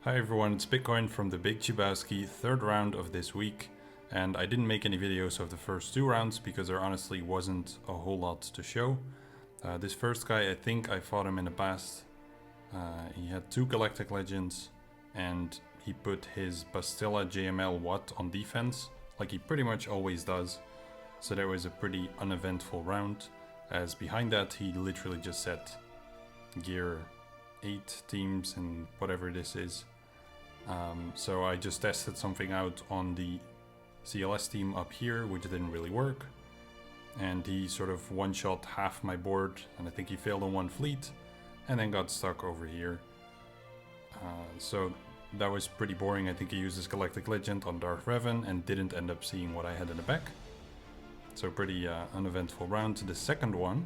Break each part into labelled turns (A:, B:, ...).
A: Hi everyone, it's Bitcoin from the Big Chibowski, third round of this week, and I didn't make any videos of the first two rounds because there honestly wasn't a whole lot to show. This first guy, I think I fought him in the past. He had two Galactic Legends and he put his Bastilla JML Watt on defense, like he pretty much always does. So that was a pretty uneventful round, as behind that he literally just set gear 8 teams and whatever this is. So I just tested something out on the CLS team up here, which didn't really work. And he sort of one-shot half my board, and I think he failed on one fleet, and then got stuck over here. So that was pretty boring. I think he used his Galactic Legend on Darth Revan and didn't end up seeing what I had in the back. So pretty uneventful round. The second one,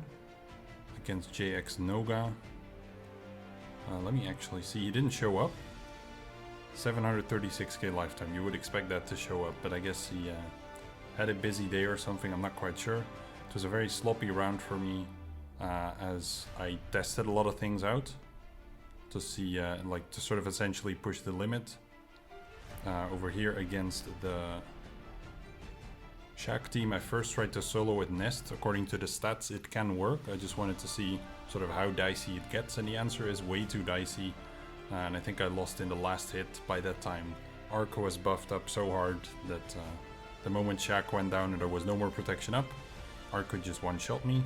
A: against JX Noga. Let me actually see, he didn't show up. 736k lifetime, you would expect that to show up, but I guess he had a busy day or something, I'm not quite sure. It was a very sloppy round for me, as I tested a lot of things out to see, like to sort of essentially push the limit. Over here against the GAC team, I first tried to solo with Nest. According to the stats, it can work. I just wanted to see sort of how dicey it gets, and the answer is way too dicey. And I think I lost in the last hit. By that time, Arco was buffed up so hard that the moment GAC went down and there was no more protection up, Arco just one-shot me.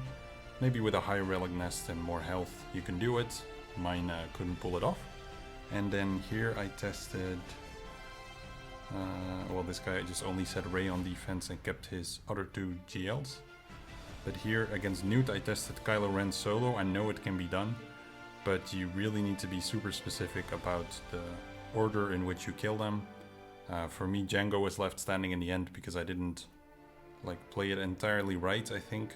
A: Maybe with a higher relic nest and more health you can do it. Mine couldn't pull it off. And then here I tested... well, this guy just only set Ray on defense and kept his other two GLs. But here against Newt I tested Kylo Ren solo. I know it can be done, but you really need to be super specific about the order in which you kill them. For me, Django was left standing in the end because I didn't play it entirely right, I think.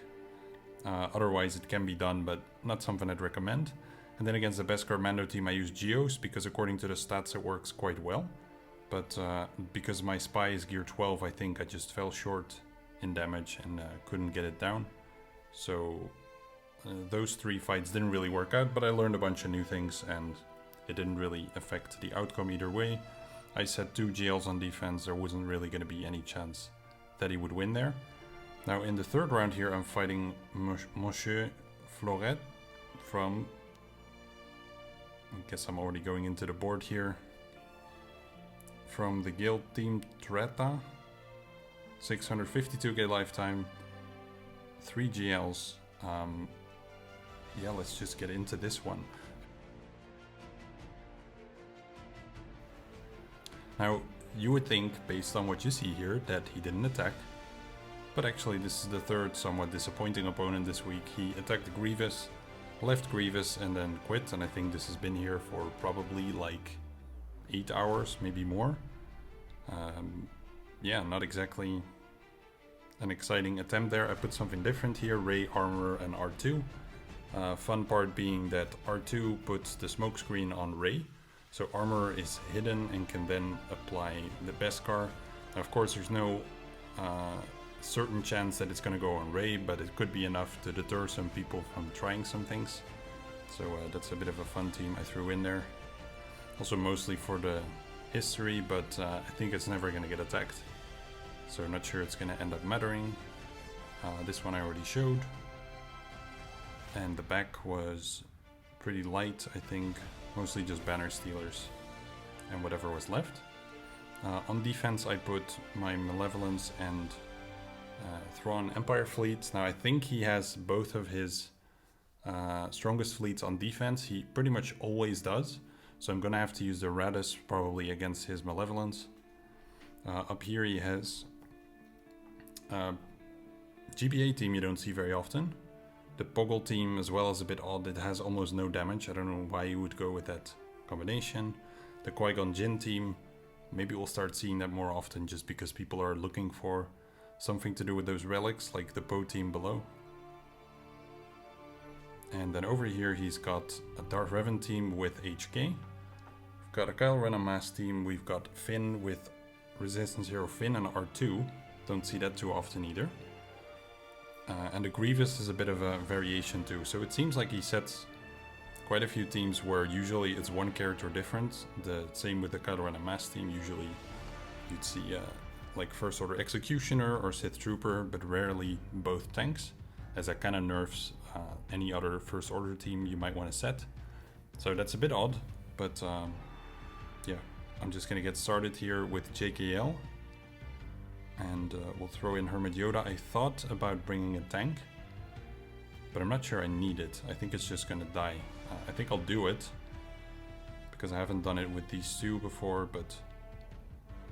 A: Otherwise it can be done, but not something I'd recommend. And then against the Beskar Mando team I used Geos because according to the stats it works quite well. But because my spy is gear 12, I think I just fell short in damage and couldn't get it down. So those three fights didn't really work out, but I learned a bunch of new things and it didn't really affect the outcome either way. I set 2 GLs on defense, there wasn't really going to be any chance that he would win there. Now in the third round here I'm fighting Monsieur Floret from... I guess I'm already going into the board here. From the guild team Treta. 652k lifetime, 3 GLs. Yeah, let's just get into this one. Now, you would think, based on what you see here, that he didn't attack. But actually, this is the third somewhat disappointing opponent this week. He attacked Grievous, left Grievous, and then quit. And I think this has been here for probably like 8 hours, maybe more. Yeah, not exactly an exciting attempt there. I put something different here, Ray, Armor, and R2. Fun part being that R2 puts the smokescreen on Ray, so Armor is hidden and can then apply the Beskar. Now, of course, there's no certain chance that it's going to go on Ray, but it could be enough to deter some people from trying some things. So that's a bit of a fun team I threw in there. Also mostly for the history, but I think it's never going to get attacked. So not sure it's going to end up mattering. This one I already showed. And the back was pretty light, I think. Mostly just banner stealers and whatever was left. On defense I put my Malevolence and Thrawn Empire fleets. Now I think he has both of his strongest fleets on defense. He pretty much always does. So I'm gonna have to use the Radis probably against his Malevolence. Up here he has GBA team you don't see very often. The Poggle team as well is a bit odd, it has almost no damage. I don't know why you would go with that combination. The Qui-Gon Jinn team, maybe we'll start seeing that more often just because people are looking for something to do with those relics, like the Poe team below. And then over here he's got a Darth Revan team with HK. We've got a Kylo Ren Mass team, we've got Finn with Resistance Hero Finn and R2. Don't see that too often either. And the Grievous is a bit of a variation too. So it seems like he sets quite a few teams where usually it's one character different. The same with the Kylo Ren and Mass team. Usually you'd see like First Order Executioner or Sith Trooper, but rarely both tanks, as that kind of nerfs any other First Order team you might want to set. So that's a bit odd, but yeah, I'm just going to get started here with JKL. And we'll throw in Hermit Yoda. I thought about bringing a tank, but I'm not sure I need it. I think it's just going to die. I think I'll do it, because I haven't done it with these two before, but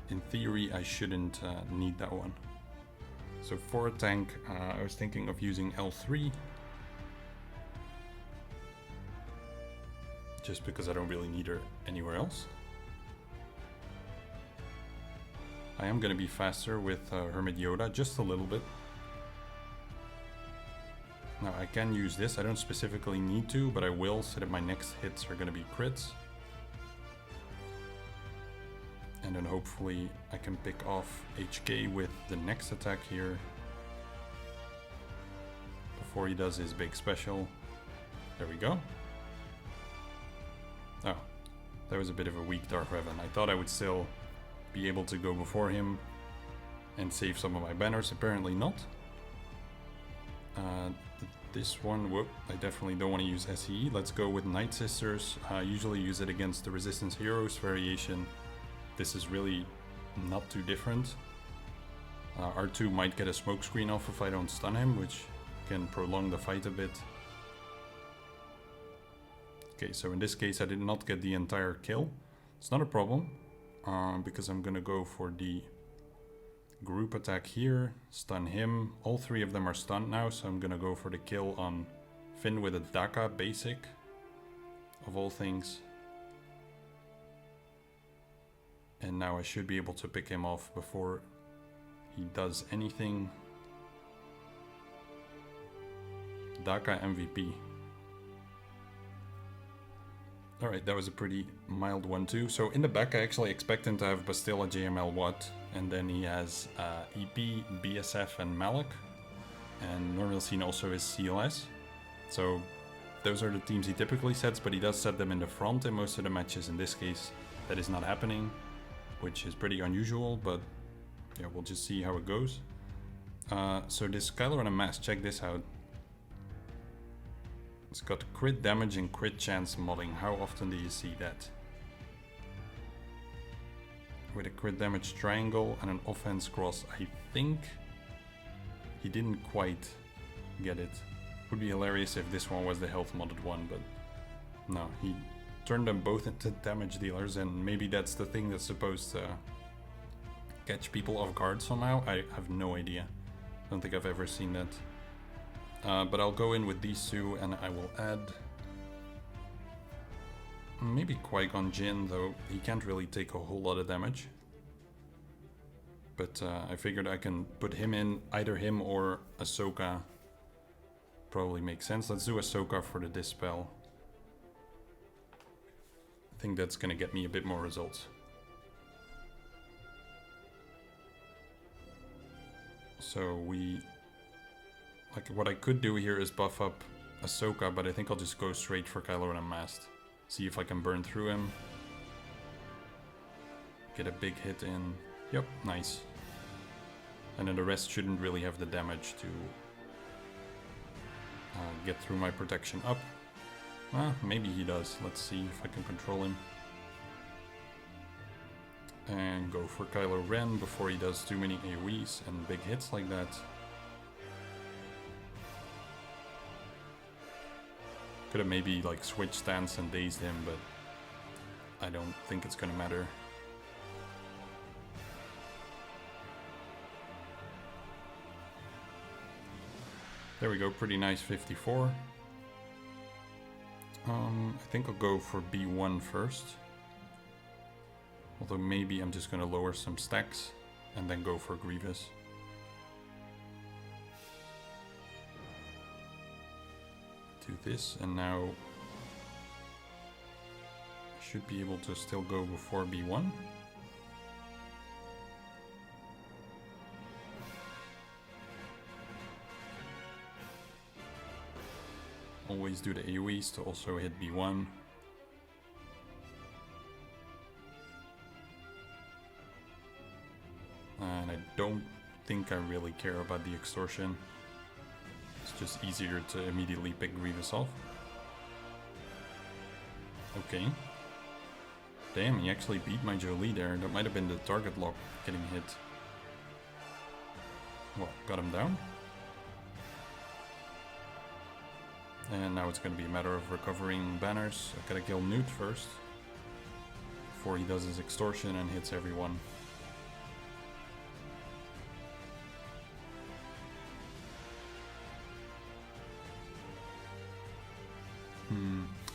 A: in theory I shouldn't need that one. So for a tank, I was thinking of using L3, just because I don't really need her anywhere else. I am going to be faster with Hermit Yoda, just a little bit. Now I can use this, I don't specifically need to, but I will, so that my next hits are going to be crits. And then hopefully I can pick off HK with the next attack here, before he does his big special. There we go. Oh, that was a bit of a weak Darth Revan. I thought I would still be able to go before him and save some of my banners. Apparently not. This one, whoop, I definitely don't want to use SE. Let's go with Night Sisters. I usually use it against the Resistance Heroes variation. This is really not too different. R2 might get a smokescreen off if I don't stun him, which can prolong the fight a bit. Okay, so in this case I did not get the entire kill. It's not a problem, because I'm gonna go for the group attack here, stun him. All three of them are stunned now, so I'm gonna go for the kill on Finn with a Daka basic, of all things. And now I should be able to pick him off before he does anything. Daka MVP. Alright, that was a pretty mild one too. So in the back I actually expect him to have Bastilla, JML, Watt, and then he has EP, BSF and Malak. And Normalcine also is CLS. So those are the teams he typically sets, but he does set them in the front in most of the matches. In this case that is not happening, which is pretty unusual, but yeah, we'll just see how it goes. So this Kylo Ren and Mass, check this out. It's got crit damage and crit chance modding. How often do you see that? With a crit damage triangle and an offense cross. I think he didn't quite get it. Would be hilarious if this one was the health modded one, but no, he turned them both into damage dealers, and maybe that's the thing that's supposed to catch people off guard somehow. I have no idea. I don't think I've ever seen that. But I'll go in with these two and I will add maybe Qui-Gon Jinn, though he can't really take a whole lot of damage. But I figured I can put him in, either him or Ahsoka. Probably makes sense. Let's do Ahsoka for the Dispel. I think that's gonna get me a bit more results. So like what I could do here is buff up Ahsoka, but I think I'll just go straight for Kylo Ren Unmasked. See if I can burn through him. Get a big hit in. Yep, nice. And then the rest shouldn't really have the damage to get through my protection up. Maybe he does. Let's see if I can control him. And go for Kylo Ren before he does too many AoEs and big hits like that. Could have maybe like switched stance and dazed him, but I don't think it's gonna matter. There we go, pretty nice 54. I think I'll go for B1 first. Although maybe I'm just gonna lower some stacks and then go for Grievous. Do this, and now I should be able to still go before B1. always do the AoEs to also hit B1. And I don't think I really care about the extortion. It's just easier to immediately pick Grievous off. Okay. Damn, he actually beat my Jolie there. That might have been the target lock getting hit. Well, got him down. And now it's going to be a matter of recovering banners. I gotta kill Newt first. Before he does his extortion and hits everyone.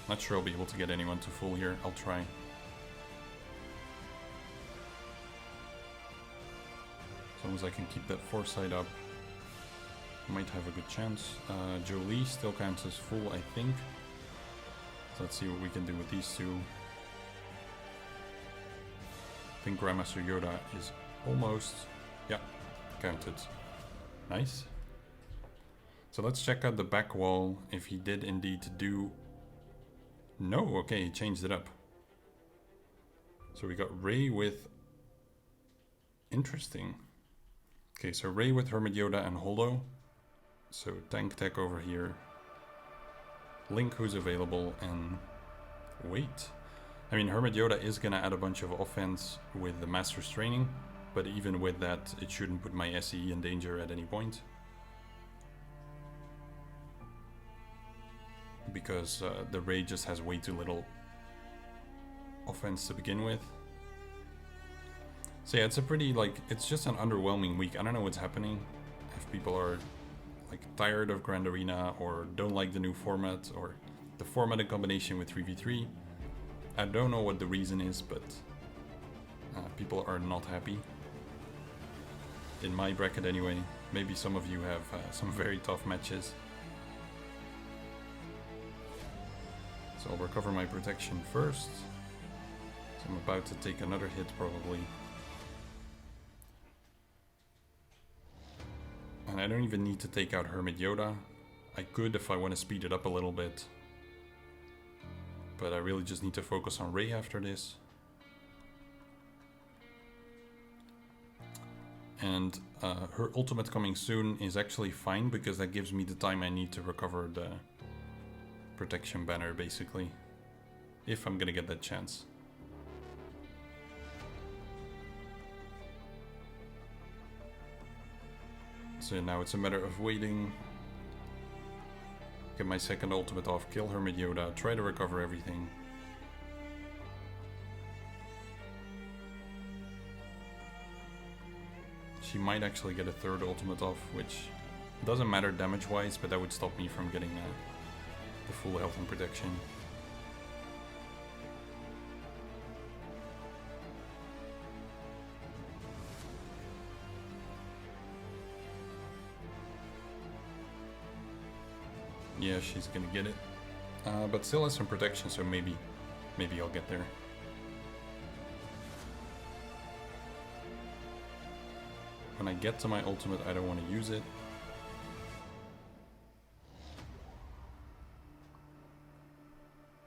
A: Not sure I'll be able to get anyone to full here. I'll try. As long as I can keep that foresight up, might have a good chance. Jolie still counts as full, I think. So let's see what we can do with these two. I think Grandmaster Yoda is almost... yeah, counted. Nice. So let's check out the back wall if he did indeed do... No, okay, he changed it up. So we got Rey with... Interesting. Okay, so Rey with Hermit Yoda and Holo. So tank tech over here. Link who's available and... Wait. I mean, Hermit Yoda is gonna add a bunch of offense with the Master's Training. But even with that, it shouldn't put my SE in danger at any point. Because the Rey just has way too little offense to begin with. So yeah, it's a pretty, like, it's just an underwhelming week. I don't know what's happening. If people are, like, tired of Grand Arena or don't like the new format or the format in combination with 3v3. I don't know what the reason is, but people are not happy. In my bracket anyway. Maybe some of you have some very tough matches. So I'll recover my protection first. So I'm about to take another hit probably. And I don't even need to take out Hermit Yoda. I could if I want to speed it up a little bit. But I really just need to focus on Rey after this. And her ultimate coming soon is actually fine because that gives me the time I need to recover the protection banner, basically, if I'm gonna get that chance. So now it's a matter of waiting, get my second ultimate off, kill Hermit Yoda, try to recover everything. She might actually get a third ultimate off, which doesn't matter damage wise, but that would stop me from getting the full health and protection. Yeah, she's gonna get it. But still has some protection, so maybe I'll get there. When I get to my ultimate, I don't want to use it.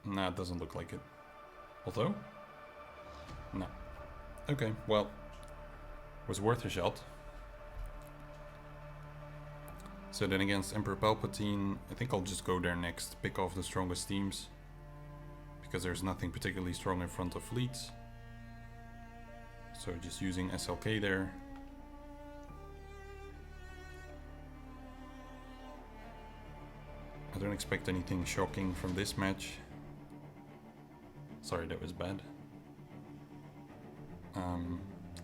A: Nah, it doesn't look like it. Although? No. Okay, well, was worth a shot. So then against Emperor Palpatine, I think I'll just go there next, pick off the strongest teams. Because there's nothing particularly strong in front of fleets. So just using SLK there. I don't expect anything shocking from this match. Sorry, that was bad.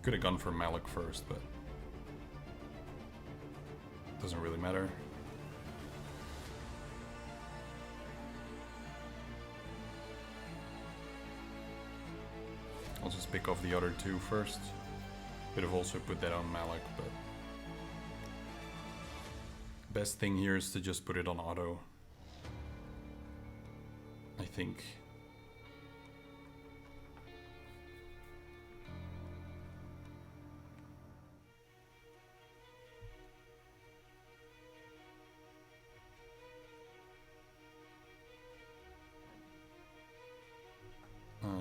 A: Could have gone for Malik first, but doesn't really matter. I'll just pick off the other two first. Could have also put that on Malik, but best thing here is to just put it on auto, I think.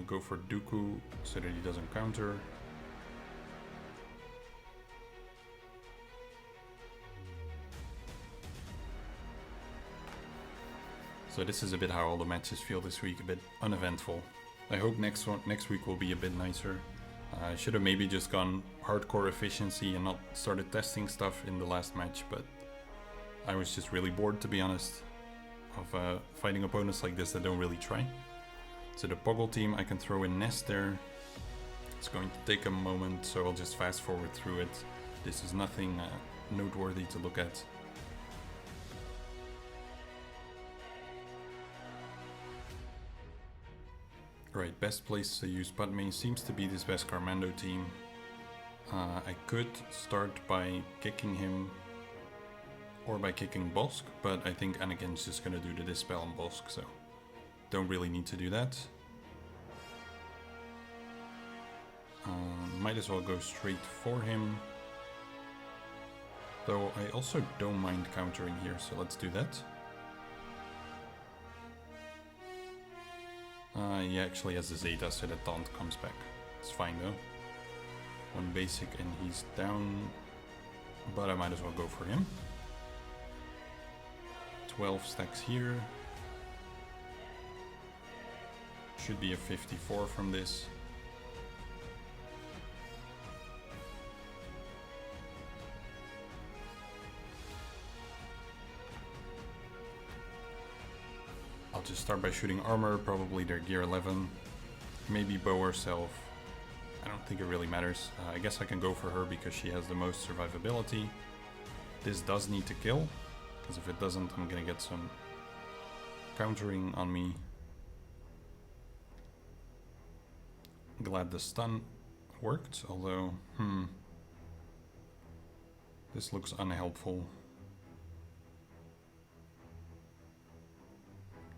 A: go for Dooku so that he doesn't counter. So this is a bit how all the matches feel this week, a bit uneventful. I hope next week will be a bit nicer. I should have maybe just gone hardcore efficiency and not started testing stuff in the last match, but I was just really bored, to be honest, of fighting opponents like this that don't really try. So the Poggle team, I can throw in Nest there. It's going to take a moment, so I'll just fast forward through it. This is nothing noteworthy to look at. Right, best place to use Padme seems to be this Beskar Mando team. I could start by kicking him or by kicking Bosk, but I think Anakin's just gonna do the Dispel on Bosk, so don't really need to do that. Might as well go straight for him. Though I also don't mind countering here, so let's do that. He actually has the Zeta, so the taunt comes back. It's fine though. One basic and he's down, but I might as well go for him. 12 stacks here. Should be a 54 from this. I'll just start by shooting armor, probably their gear 11. Maybe bow herself. I don't think it really matters. I guess I can go for her because she has the most survivability. This does need to kill, because if it doesn't, I'm gonna get some countering on me. Glad the stun worked, although, this looks unhelpful.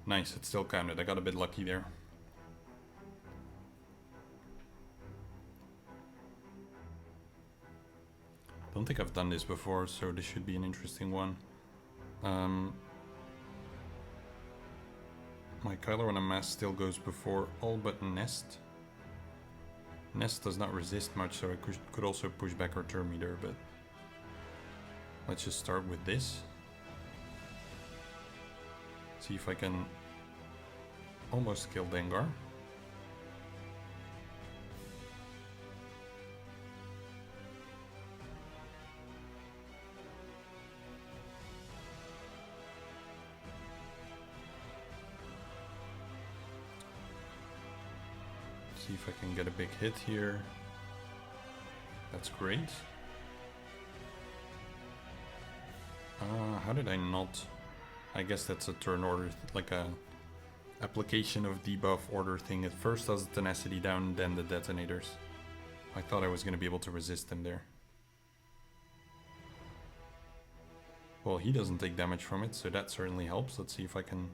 A: Nice, it still counted. I got a bit lucky there. Don't think I've done this before, so this should be an interesting one. My Kylo Ren mass still goes before all but Nest. Nest does not resist much, so I could also push back our turn meter, but let's just start with this. See if I can almost kill Dengar. See if I can get a big hit here. That's great. How did I not? I guess that's a turn order, like a application of debuff order thing. It first does the tenacity down, then the detonators. I thought I was going to be able to resist them there. Well, he doesn't take damage from it, so that certainly helps. Let's see if I can...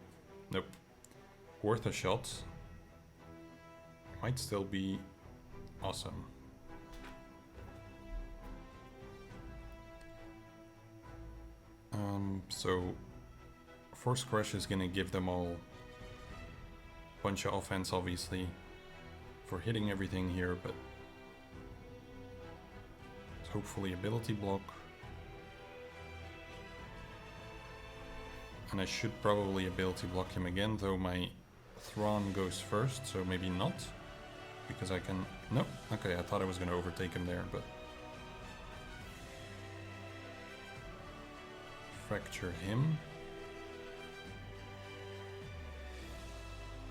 A: Nope. Worth a shot. Might still be awesome. So Force Crush is gonna give them all a bunch of offense, obviously, for hitting everything here, but hopefully ability block. And I should probably ability block him again, though my Thrawn goes first, so maybe not. Because I can... Nope. Okay, I thought I was going to overtake him there, but... Fracture him.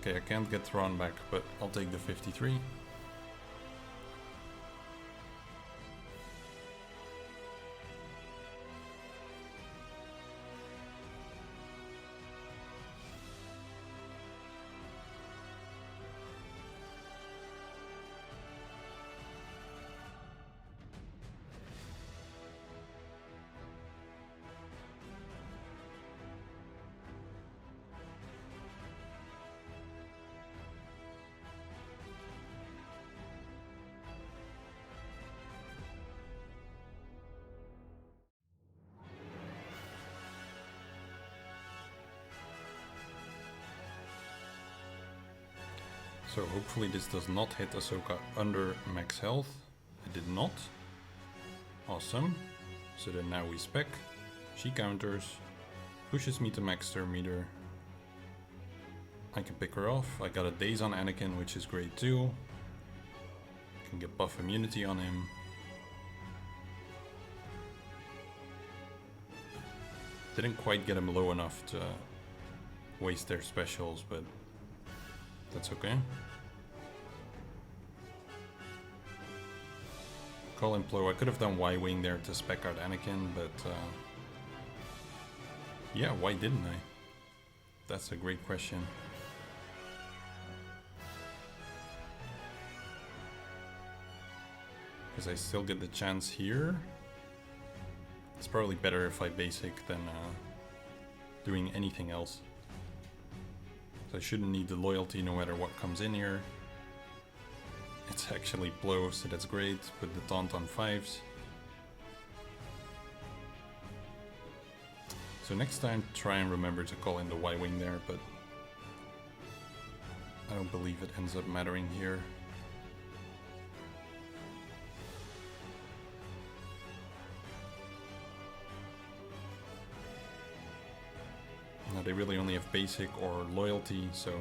A: Okay, I can't get Thrawn back, but I'll take the 53. So hopefully this does not hit Ahsoka under max health. It did not. Awesome. So then now we spec. She counters. Pushes me to max turn meter. I can pick her off. I got a daze on Anakin, which is great too. Can get buff immunity on him. Didn't quite get him low enough to waste their specials, but that's okay. Call Implo. I could have done Y-Wing there to spec out Anakin, but yeah, why didn't I? That's a great question. Because I still get the chance here. It's probably better if I basic than doing anything else. So I shouldn't need the loyalty no matter what comes in here. It's actually blow, so that's great. Put the taunt on 5s. So next time try and remember to call in the Y-Wing there, but I don't believe it ends up mattering here. Now they really only have basic or loyalty, so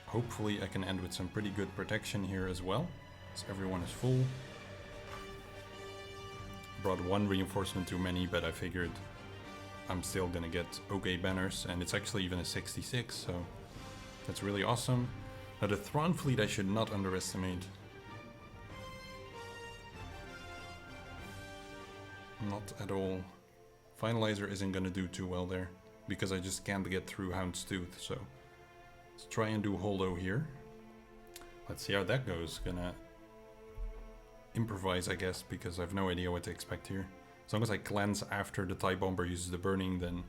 A: hopefully I can end with some pretty good protection here as well, as everyone is full. Brought one reinforcement too many, but I figured I'm still gonna get okay banners, and it's actually even a 66, so that's really awesome. Now the Thrawn fleet I should not underestimate. Not at all. Finalizer isn't gonna do too well there, because I just can't get through Houndstooth, so let's try and do Holdo here. Let's see how that goes. Gonna improvise, I guess, because I have no idea what to expect here. As long as I cleanse after the TIE Bomber uses the burning, then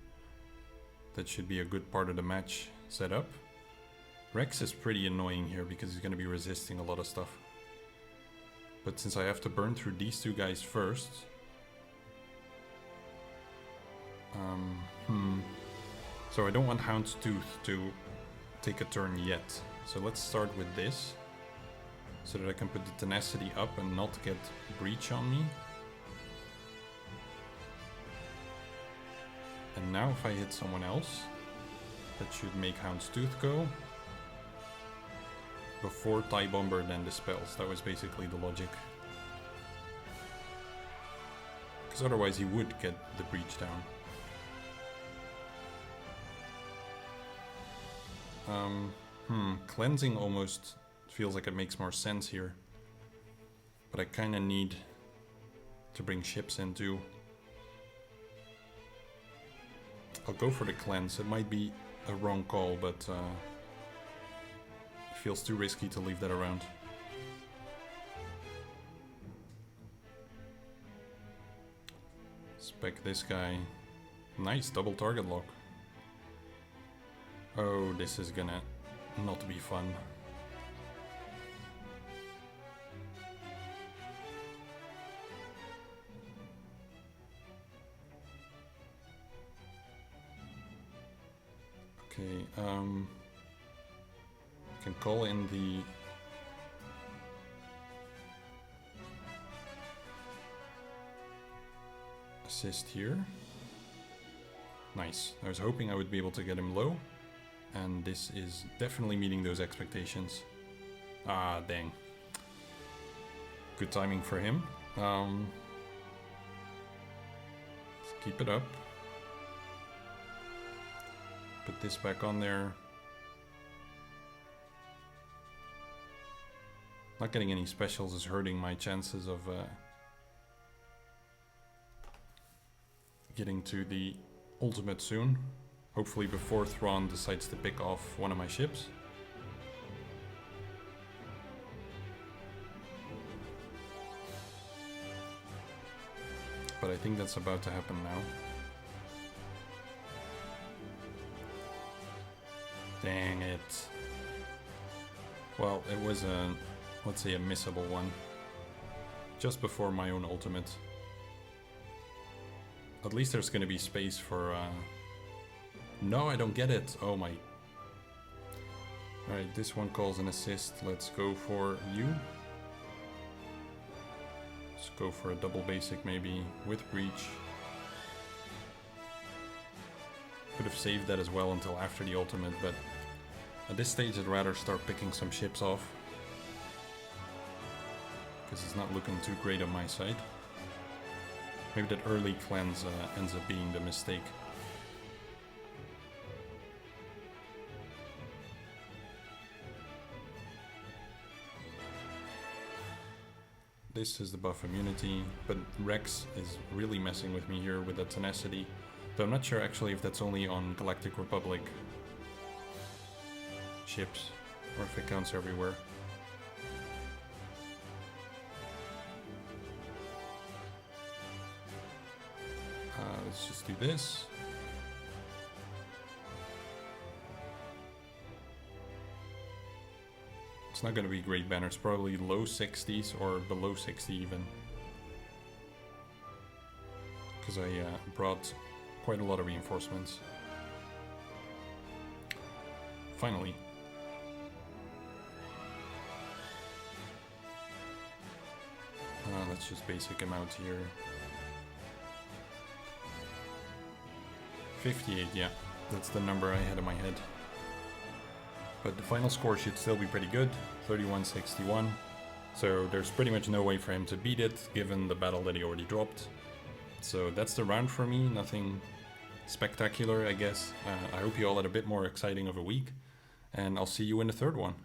A: that should be a good part of the match set up. Rex is pretty annoying here because he's gonna be resisting a lot of stuff. But since I have to burn through these two guys first... So I don't want Houndstooth to take a turn yet. So let's start with this, so that I can put the tenacity up and not get breach on me. And now if I hit someone else, that should make Houndstooth go. Before TIE Bomber then dispels. That was basically the logic. Because otherwise he would get the breach down. Cleansing almost feels like it makes more sense here. But I kind of need to bring ships in too. I'll go for the cleanse. It might be a wrong call, but it feels too risky to leave that around. Spec this guy. Nice double target lock. Oh, this is gonna not be fun. Okay, can call in the assist here. Nice. I was hoping I would be able to get him low, and this is definitely meeting those expectations. Ah, dang. Good timing for him. Let's keep it up. Put this back on there. Not getting any specials is hurting my chances of getting to the ultimate soon. Hopefully before Thrawn decides to pick off one of my ships. But I think that's about to happen now. Dang it. Well, it was a, let's say, a missable one. Just before my own ultimate. At least there's gonna be space for... No, I don't get it. Oh my... Alright, this one calls an assist. Let's go for you. Let's go for a double basic maybe with breach. Could have saved that as well until after the ultimate, but at this stage I'd rather start picking some ships off. Because it's not looking too great on my side. Maybe that early cleanse ends up being the mistake. This is the buff immunity, but Rex is really messing with me here with that tenacity. Though I'm not sure actually if that's only on Galactic Republic ships, or if it counts everywhere. Let's just do this. It's not going to be great banner, it's probably low 60s or below 60 even. Because I brought quite a lot of reinforcements. Finally. Let's just basic him out here. 58, yeah, that's the number I had in my head. But the final score should still be pretty good, 31-61. So there's pretty much no way for him to beat it, given the battle that he already dropped. So that's the round for me, nothing spectacular, I guess. I hope you all had a bit more exciting of a week, and I'll see you in the third one.